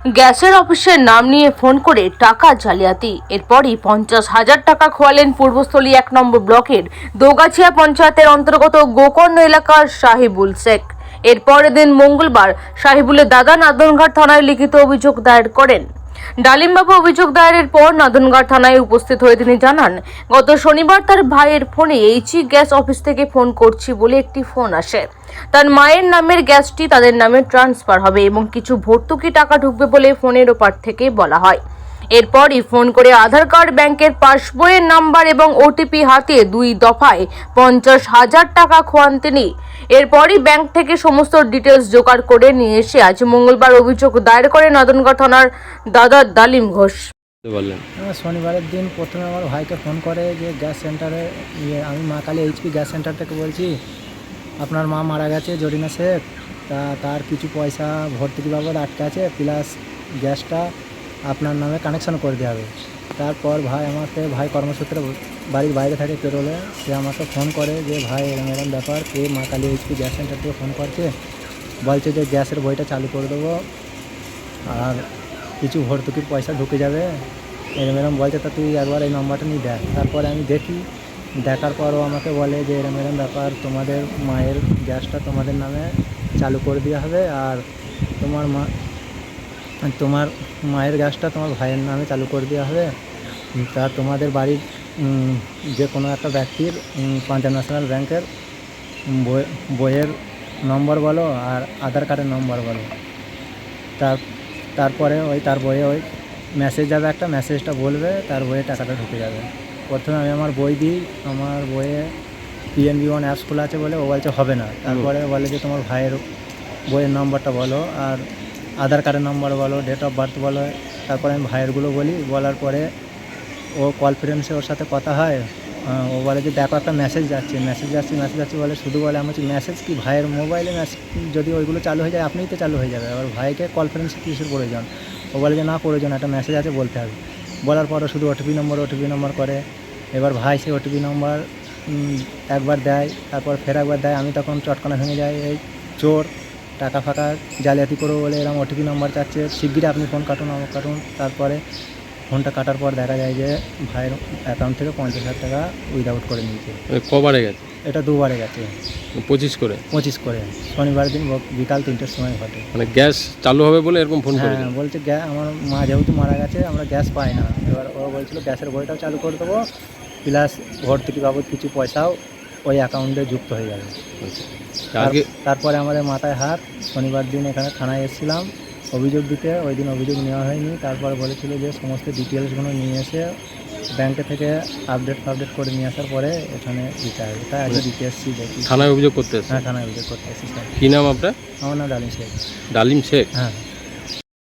গ্যাসের অফিসের নাম নিয়ে ফোন করে টাকা জালিয়াতি। এরপরই 50,000 টাকা খোয়ালেন পূর্বস্থলী 1 নম্বর ব্লকের দোগাছিয়া পঞ্চায়েতের অন্তর্গত গোকর্ণ এলাকার সাহিবুল শেখ। এরপরের দিন মঙ্গলবার সাহিবুলের দাদা নাদনঘাট থানায় লিখিত অভিযোগ দায়ের করেন। ডালিমবাবু অভিযোগ দায়েরের পর নাদনঘাট থানায় উপস্থিত হয়ে তিনি জানান, গত শনিবার তার ভাইয়ের ফোনে এইচই গ্যাস অফিস থেকে ফোন করছি বলে একটি ফোন আসে। তার মায়ের নামের গ্যাসটি তাদের নামে ট্রান্সফার হবে এবং কিছু ভর্তুকি টাকা ঢুকবে বলে ফোনের ওপার থেকে বলা হয়। এরপরই ফোন করে আধার কার্ড, ব্যাংকের পাসবইয়ের নাম্বার এবং ওটিপি হাতে 2 দফায় 50,000 টাকা খোয়ান তিনি। এরপরই ব্যাংক থেকে সমস্ত ডিটেলস জোগাড় করে নিয়ে এসে আজ মঙ্গলবার অভিযোগ দায়ের করে নাদনঘাট থানার দাদা ডালিম ঘোষ। শনিবারের দিন প্রথমে আমার ভাইকে ফোন করে যে গ্যাস সেন্টারে আমি মা কালী এইচপি গ্যাস সেন্টার থেকে বলছি, আপনার মা মারা গেছে জরিনা শেখ, তার কিছু পয়সা ভর্তুকি বাবদ আটকে আছে, প্লাস গ্যাসটা আপনার নামে কানেকশন করে দেওয়া হবে। তারপর ভাই কর্মসূত্রে বাড়ির বাইরে থাকে পেরোলে, সে আমাকে ফোন করে যে ভাই এরকম ব্যাপার, কে মা কালী এইচপি গ্যাস সেন্টার থেকে ফোন করছে, বলছে যে গ্যাসের বইটা চালু করে দেবো আর কিছু ভর্তুকির পয়সা ঢুকে যাবে, এরম বলছে, তা তুই একবার এই নম্বরটা নিয়ে দেখ। তারপরে আমি দেখি, দেখার পরও আমাকে বলে যে এরম ব্যাপার, তোমাদের মায়ের গ্যাসটা তোমাদের নামে চালু করে দেওয়া হবে আর তোমার মায়ের গ্যাসটা তোমার ভাইয়ের নামে চালু করে দেওয়া হবে। তা তোমাদের বাড়ির যে কোনো একটা ব্যক্তির পাঞ্জাব ন্যাশনাল ব্যাংকের বইয়ের নম্বর বলো আর আধার কার্ডের নম্বর বলো। তারপরে তার বইয়ে মেসেজ যাবে, একটা মেসেজটা বলবে, তার বইয়ে টাকাটা ঢুকে যাবে। প্রথমে আমি আমার বই দিই, আমার বইয়ে PNB1 অ্যাপস খোলা আছে বলে ও বলছে হবে না। তারপরে বলে যে তোমার ভাইয়ের বইয়ের নম্বরটা বলো আর আধার কার্ডের নম্বর বলো, ডেট অফ বার্থ বলো। তারপরে আমি ভাইয়েরগুলো বলার পরে ও কনফারেন্সে ওর সাথে কথা হয়। ও বলে যে দেখো একটা মেসেজ যাচ্ছে বলে, শুধু বলে আমি বলছি মেসেজ কি, ভাইয়ের মোবাইলে যদি ওইগুলো চালু হয়ে যায় আপনিই তো চালু হয়ে যাবে, আবার ভাইকে কনফারেন্সে কিসের প্রয়োজন। ও বলে যে না প্রয়োজন, একটা মেসেজ আছে বলতে হবে। বলার পরও শুধু ওটিপি নম্বর করে। এবার ভাই সেই ওটিপি নম্বর একবার দেয়, তারপর ফের একবার দেয়। আমি তখন চটকানা ভেঙে যাই, এই চোর, টাকা ফাঁকা জালিয়াতি করবো বলে এরকম ওটিপি নম্বর চাচ্ছে, শিগগিরই আপনি ফোন কাটুন। তারপরে ফোনটা কাটার পর দেখা যায় যে ভাইয়ের অ্যাকাউন্ট থেকে 50,000 টাকা উইথআউট করে নিয়েছে। কবারে গেছে? এটা দুবারে গেছে। 25 করে শনিবার দিন বিকাল 3টের সময় ঘটে। মানে গ্যাস চালু হবে বলে এরকম ফোন করে? হ্যাঁ, বলছে আমার মা যেহেতু মারা গেছে, আমরা গ্যাস পাই না। এবার ও বলছিল গ্যাসের বইটাও চালু করে দেবো, প্লাস ভর্তুকি বাবদ কিছু পয়সাও ওই অ্যাকাউন্টে যুক্ত হয়ে যাবে। তারপরে আমাদের মাথায় হাত। শনিবার দিন এখানে থানায় এসেছিলাম অভিযোগ দিতে, ওই দিন অভিযোগ নেওয়া হয়নি। তারপর বলেছিল যে সমস্ত ডিটেলসগুলো নিয়ে এসে ব্যাংকে থেকে আপডেট করে নিয়ে আসার পরে এখানে দিতে হবে। তাই আজকে দিতে এসেছি। দেখি থানায় অভিযোগ করতে এসেছি? হ্যাঁ, থানায় অভিযোগ করতে এসেছি। কী নাম আপনার? আমার নাম ডালিম শেখ। ডালিম শেখ? হ্যাঁ।